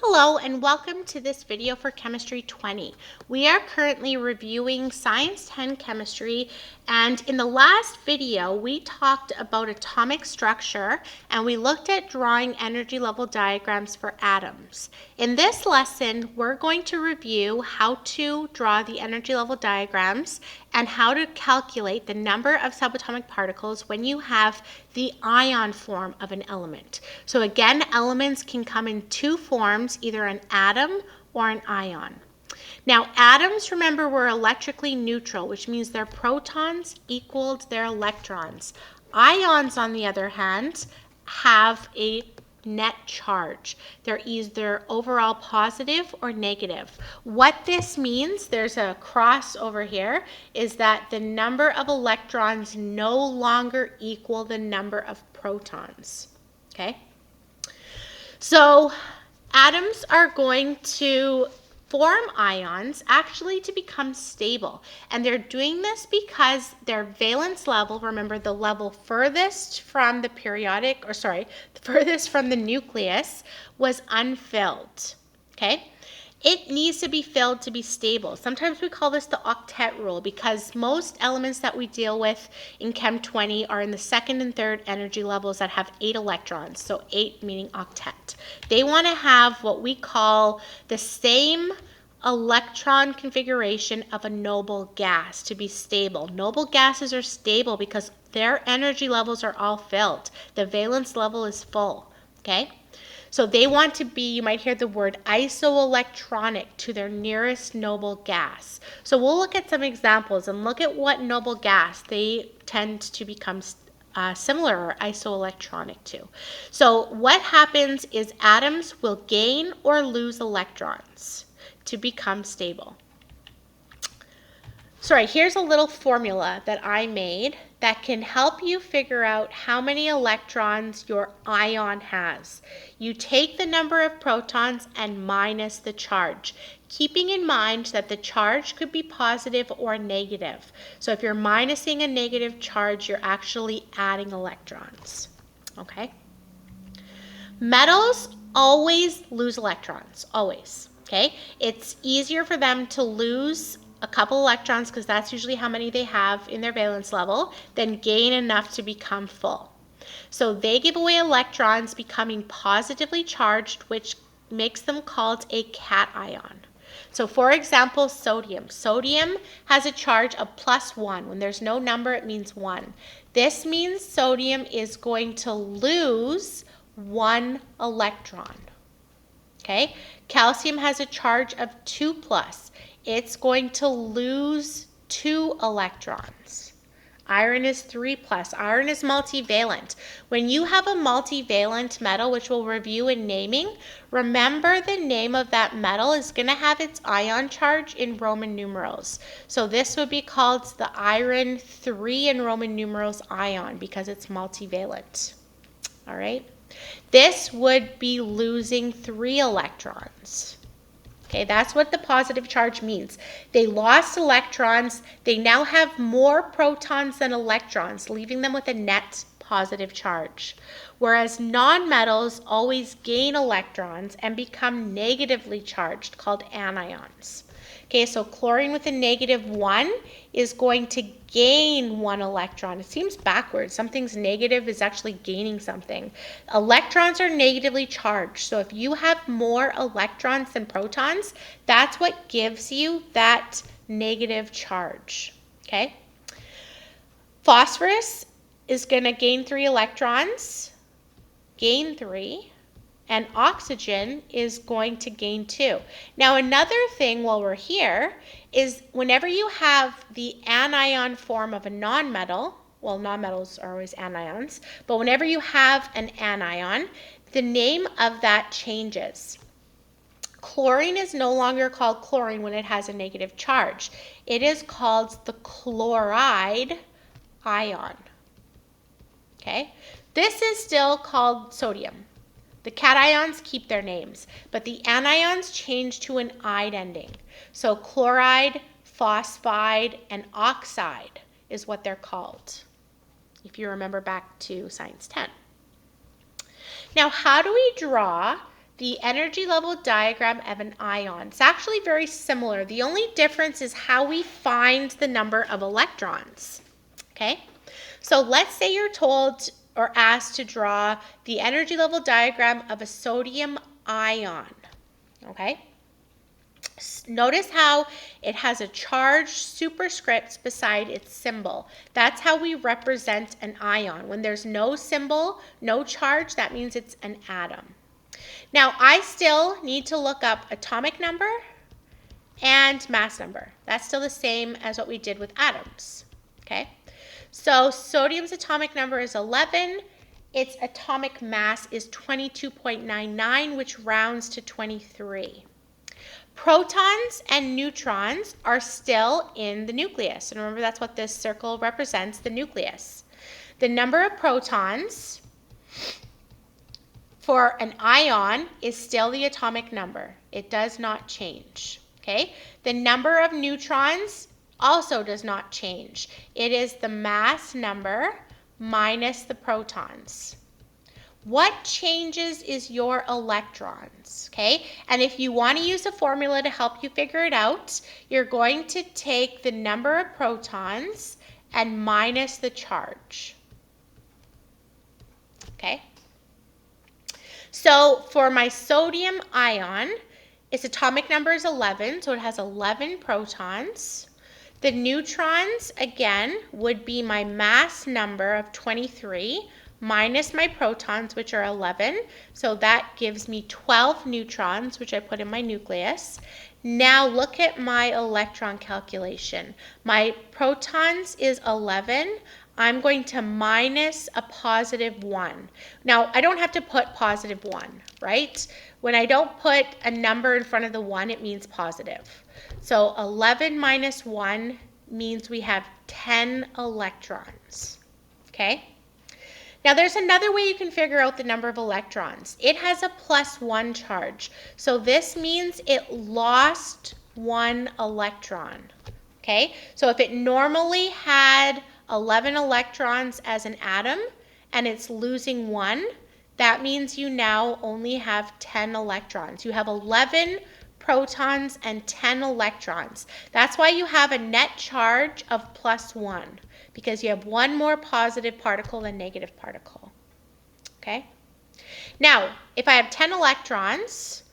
Hello and welcome to this video for Chemistry 20. We are currently reviewing Science 10 Chemistry, and in the last video we talked about atomic structure and we looked at drawing energy level diagrams for atoms. In this lesson we're going to review how to draw the energy level diagrams and how to calculate the number of subatomic particles when you have the ion form of an element. So again, elements can come in two forms, either an atom or an ion. Now atoms, remember, were electrically neutral, which means their protons equaled their electrons. Ions, on the other hand, have a net charge. They're either overall positive or negative. What this means, there's a cross over here, is that the number of electrons no longer equal the number of protons. Okay? So atoms are going to form ions actually to become stable. And they're doing this because their valence level, remember the level furthest from the furthest from the nucleus, was unfilled. Okay? It needs to be filled to be stable. Sometimes we call this the octet rule because most elements that we deal with in Chem 20 are in the second and third energy levels that have 8 electrons. So 8 meaning octet. They want to have what we call the same electron configuration of a noble gas to be stable. Noble gases are stable because their energy levels are all filled. The valence level is full. Okay? So they want to be, you might hear the word isoelectronic to their nearest noble gas. So we'll look at some examples and look at what noble gas they tend to become similar or isoelectronic to. So what happens is atoms will gain or lose electrons to become stable. Sorry, here's a little formula that I made that can help you figure out how many electrons your ion has. You take the number of protons and minus the charge, keeping in mind that the charge could be positive or negative. So if you're minusing a negative charge, you're actually adding electrons. Okay? Metals always lose electrons, always. Okay? It's easier for them to lose a couple electrons, because that's usually how many they have in their valence level, then gain enough to become full. So they give away electrons becoming positively charged, which makes them called a cation. So for example, sodium. Sodium has a charge of +1. When there's no number, it means 1. This means sodium is going to lose 1 electron. Okay? Calcium has a charge of 2+. It's going to lose 2 electrons. Iron is 3+. Iron is multivalent. When you have a multivalent metal, which we'll review in naming, remember the name of that metal is going to have its ion charge in Roman numerals. So this would be called the iron 3 in Roman numerals ion because it's multivalent. All right? This would be losing 3 electrons. Okay, that's what the positive charge means. They lost electrons. They now have more protons than electrons, leaving them with a net positive charge. Whereas nonmetals always gain electrons and become negatively charged, called anions. Okay, so chlorine with a -1 is going to gain 1 electron. It seems backwards. Something's negative is actually gaining something. Electrons are negatively charged. So if you have more electrons than protons, that's what gives you that negative charge. Okay? Phosphorus is going to gain 3 electrons, gain 3. And oxygen is going to gain 2. Now another thing while we're here is whenever you have the anion form of a nonmetal, well, nonmetals are always anions, but whenever you have an anion, the name of that changes. Chlorine is no longer called chlorine when it has a negative charge. It is called the chloride ion. Okay? This is still called sodium. The cations keep their names, but the anions change to an "ide" ending. So chloride, phosphide, and oxide is what they're called, if you remember back to Science 10. Now, how do we draw the energy level diagram of an ion. It's actually very similar. The only difference is how we find the number of electrons. Okay, so let's say you're told or asked to draw the energy level diagram of a sodium ion. Okay, notice how it has a charged superscript beside its symbol. That's how we represent an ion. When there's no symbol, no charge, that means it's an atom. Now, I still need to look up atomic number and mass number. That's still the same as what we did with atoms. Okay, so sodium's atomic number is 11. Its atomic mass is 22.99, which rounds to 23. Protons and neutrons are still in the nucleus. And remember, that's what this circle represents, the nucleus. The number of protons for an ion is still the atomic number. It does not change. Okay? The number of neutrons also does not change. It is the mass number minus the protons. What changes is your electrons, okay? And if you want to use a formula to help you figure it out, you're going to take the number of protons and minus the charge, okay? So for my sodium ion, its atomic number is 11, so it has 11 protons. The neutrons, again, would be my mass number of 23, minus my protons, which are 11. So that gives me 12 neutrons, which I put in my nucleus. Now look at my electron calculation. My protons is 11. I'm going to minus a positive 1. Now, I don't have to put positive 1, right? When I don't put a number in front of the 1, it means positive. So 11 minus 1 means we have 10 electrons, okay? Now there's another way you can figure out the number of electrons. It has a +1 charge. So this means it lost 1 electron. Okay? So if it normally had 11 electrons as an atom and it's losing 1, that means you now only have 10 electrons. You have 11 protons and 10 electrons. That's why you have a net charge of +1. Because you have one more positive particle than negative particle, okay? Now, if I have 10 electrons,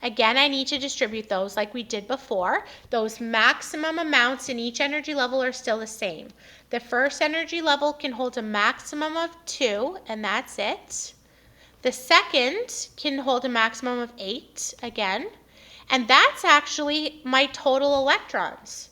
again, I need to distribute those like we did before. Those maximum amounts in each energy level are still the same. The first energy level can hold a maximum of 2, and that's it. The second can hold a maximum of 8, again, and that's actually my total electrons.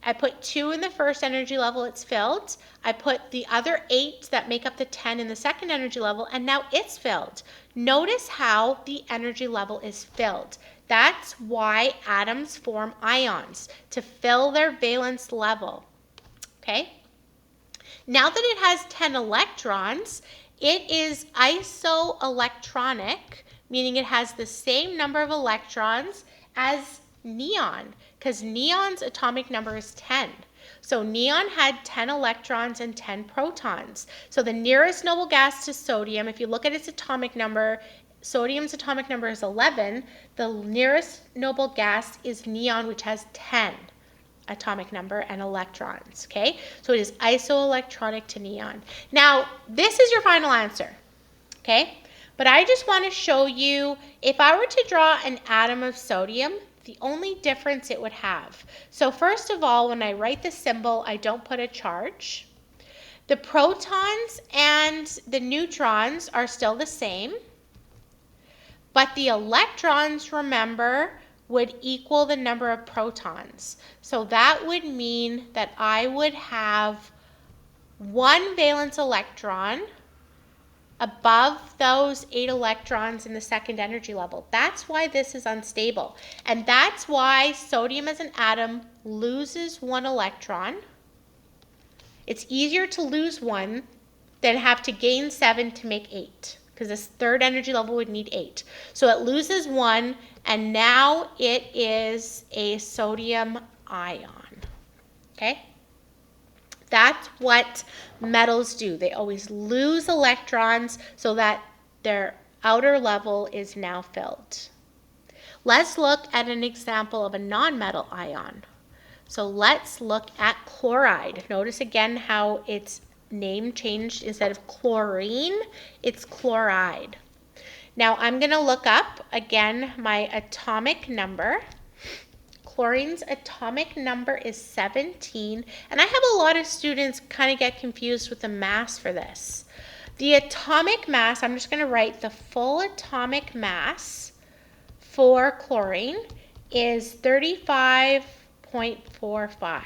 I put 2 in the first energy level, it's filled. I put the other 8 that make up the 10 in the second energy level, and now it's filled. Notice how the energy level is filled. That's why atoms form ions, to fill their valence level, okay? Now that it has 10 electrons, it is isoelectronic, meaning it has the same number of electrons as neon, because neon's atomic number is 10. So neon had 10 electrons and 10 protons. So the nearest noble gas to sodium, if you look at its atomic number, sodium's atomic number is 11. The nearest noble gas is neon, which has 10 atomic number and electrons, okay? So it is isoelectronic to neon. Now, this is your final answer, okay? But I just want to show you, if I were to draw an atom of sodium, the only difference it would have. So first of all, when I write the symbol, I don't put a charge. The protons and the neutrons are still the same, but the electrons, remember, would equal the number of protons. So that would mean that I would have 1 valence electron above those 8 electrons in the second energy level. That's why this is unstable. And that's why sodium as an atom loses 1 electron. It's easier to lose 1 than have to gain 7 to make 8, because this third energy level would need 8. So it loses 1, and now it is a sodium ion, okay? That's what metals do. They always lose electrons so that their outer level is now filled. Let's look at an example of a nonmetal ion. So let's look at chloride. Notice again how its name changed. Instead of chlorine, it's chloride. Now I'm going to look up again my atomic number. Chlorine's atomic number is 17, and I have a lot of students kind of get confused with the mass for this. The atomic mass, I'm just going to write the full atomic mass for chlorine is 35.45.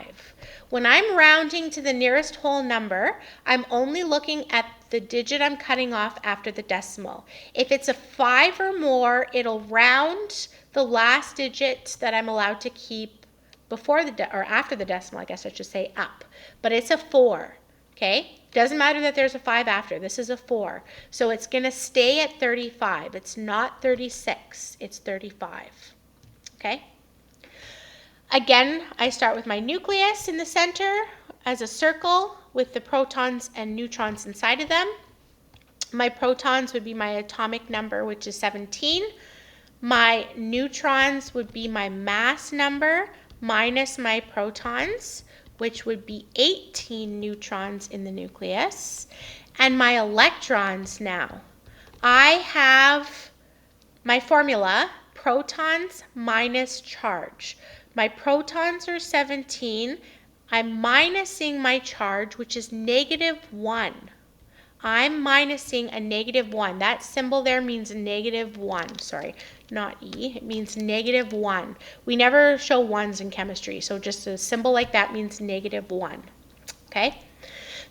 When I'm rounding to the nearest whole number, I'm only looking at the digit I'm cutting off after the decimal. If it's a 5 or more, it'll round the last digit that I'm allowed to keep before or after the decimal, I guess I should say, up. But it's a 4, okay? Doesn't matter that there's a 5 after. This is a 4. So it's going to stay at 35. It's not 36. It's 35, okay? Again, I start with my nucleus in the center as a circle with the protons and neutrons inside of them. My protons would be my atomic number, which is 17. My neutrons would be my mass number minus my protons, which would be 18 neutrons in the nucleus. And my electrons now. I have my formula, protons minus charge. My protons are 17. I'm minusing my charge, which is -1. I'm minusing a -1. That symbol there means -1. Sorry, not E. It means -1. We never show ones in chemistry, so just a symbol like that means -1. Okay?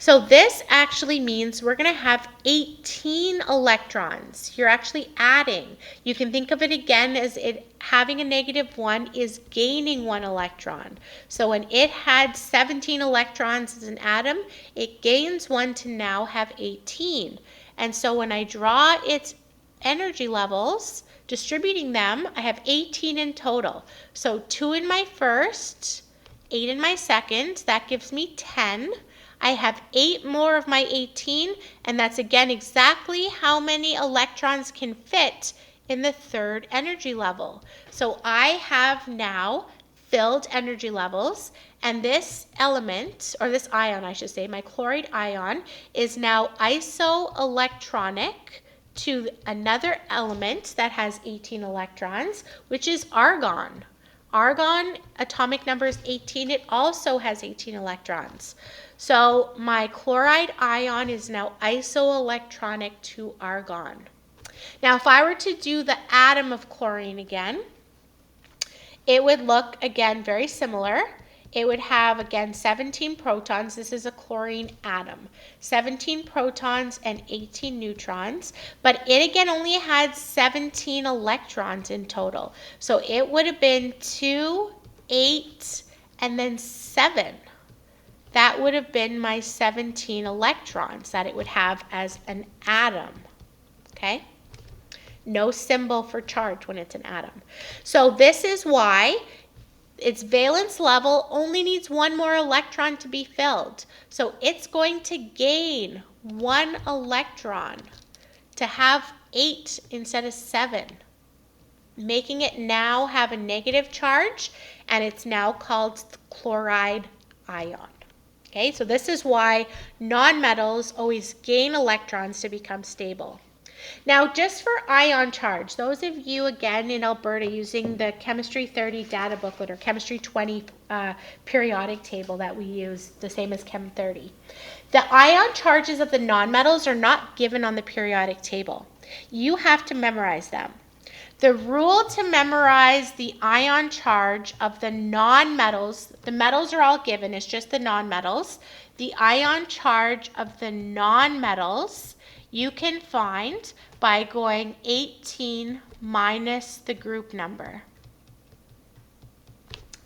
So this actually means we're going to have 18 electrons. You're actually adding. You can think of it again as it having a -1 is gaining 1 electron. So when it had 17 electrons as an atom, it gains 1 to now have 18. And so when I draw its energy levels, distributing them, I have 18 in total. So 2 in my first, 8 in my second, that gives me 10. I have 8 more of my 18, and that's again exactly how many electrons can fit in the third energy level. So I have now filled energy levels, and this element, or this ion I should say, my chloride ion, is now isoelectronic to another element that has 18 electrons, which is argon. Argon atomic number is 18. It also has 18 electrons. So my chloride ion is now isoelectronic to argon. Now if I were to do the atom of chlorine again, it would look again very similar. It would have again 17 protons. This is a chlorine atom. 17 protons and 18 neutrons. But it again only had 17 electrons in total. So it would have been 2, 8, and then 7. That would have been my 17 electrons that it would have as an atom, okay? No symbol for charge when it's an atom. So this is why its valence level only needs 1 more electron to be filled. So it's going to gain 1 electron to have 8 instead of 7, making it now have a negative charge, and it's now called the chloride ion. Okay, so this is why nonmetals always gain electrons to become stable. Now, just for ion charge, those of you, again, in Alberta using the Chemistry 30 data booklet or Chemistry 20 periodic table that we use, the same as Chem 30, the ion charges of the nonmetals are not given on the periodic table. You have to memorize them. The rule to memorize the ion charge of the nonmetals, the metals are all given, it's just the nonmetals. The ion charge of the nonmetals you can find by going 18 minus the group number.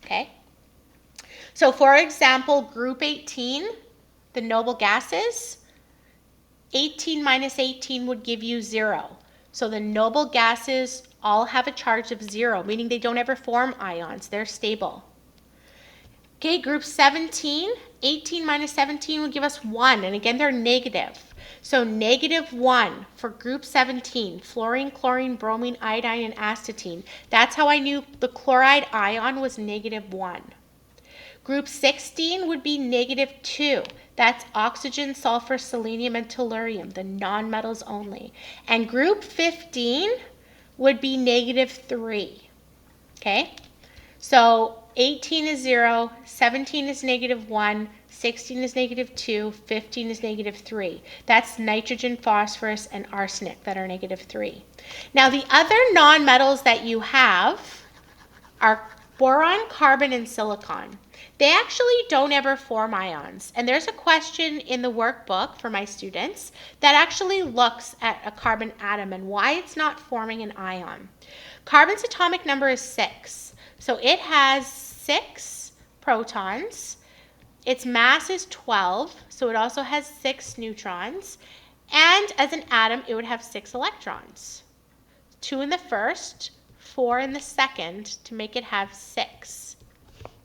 Okay? So for example, group 18, the noble gases, 18 minus 18 would give you 0. So the noble gases all have a charge of 0, meaning they don't ever form ions. They're stable. Okay, group 17, 18 minus 17 would give us 1, and again, they're negative. So -1 for group 17, fluorine, chlorine, bromine, iodine, and astatine. That's how I knew the chloride ion was -1. Group 16 would be -2. That's oxygen, sulfur, selenium, and tellurium, the nonmetals only. And group 15 would be -3. Okay? So 18 is 0, 17 is -1, 16 is -2, 15 is -3. That's nitrogen, phosphorus, and arsenic that are -3. Now the other nonmetals that you have are boron, carbon, and silicon. They actually don't ever form ions. And there's a question in the workbook for my students that actually looks at a carbon atom and why it's not forming an ion. Carbon's atomic number is 6. So it has 6 protons. Its mass is 12, so it also has 6 neutrons. And as an atom, it would have 6 electrons. 2 in the first, 4 in the second to make it have 6.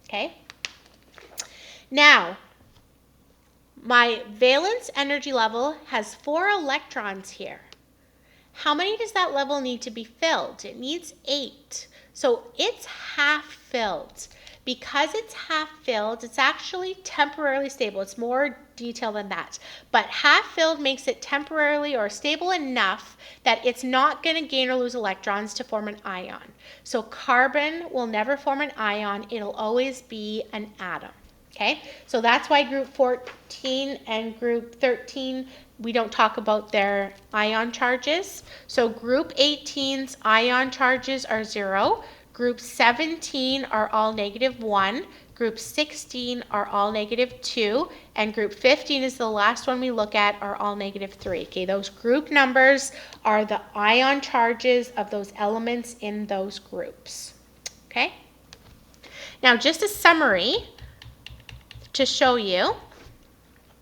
Okay? Now, my valence energy level has 4 electrons here. How many does that level need to be filled? It needs 8. So it's half filled. Because it's half filled, it's actually temporarily stable. It's more detailed than that. But half filled makes it temporarily or stable enough that it's not going to gain or lose electrons to form an ion. So carbon will never form an ion. It'll always be an atom. Okay, so that's why group 14 and group 13, we don't talk about their ion charges. So group 18's ion charges are 0. Group 17 are all -1. Group 16 are all -2. And group 15 is the last one we look at, are all -3. Okay, those group numbers are the ion charges of those elements in those groups. Okay, now just a summary to show you,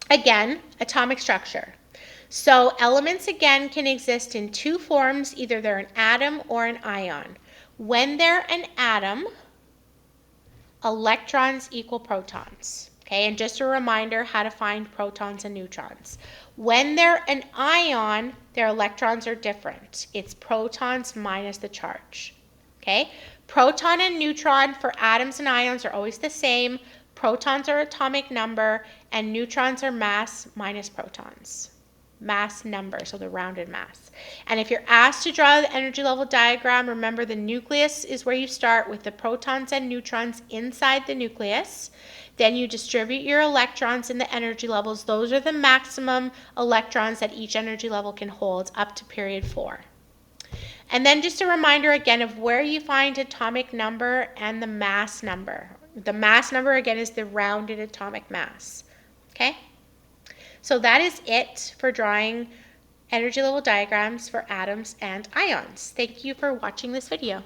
again, atomic structure. So elements, again, can exist in 2 forms. Either they're an atom or an ion. When they're an atom, electrons equal protons. Okay, and just a reminder how to find protons and neutrons. When they're an ion, their electrons are different. It's protons minus the charge. Okay, proton and neutron for atoms and ions are always the same. Protons are atomic number, and neutrons are mass minus protons. Mass number, so the rounded mass. And if you're asked to draw the energy level diagram, remember the nucleus is where you start with the protons and neutrons inside the nucleus. Then you distribute your electrons in the energy levels. Those are the maximum electrons that each energy level can hold up to period 4. And then just a reminder again of where you find atomic number and the mass number. The mass number, again, is the rounded atomic mass. Okay? So that is it for drawing energy level diagrams for atoms and ions. Thank you for watching this video.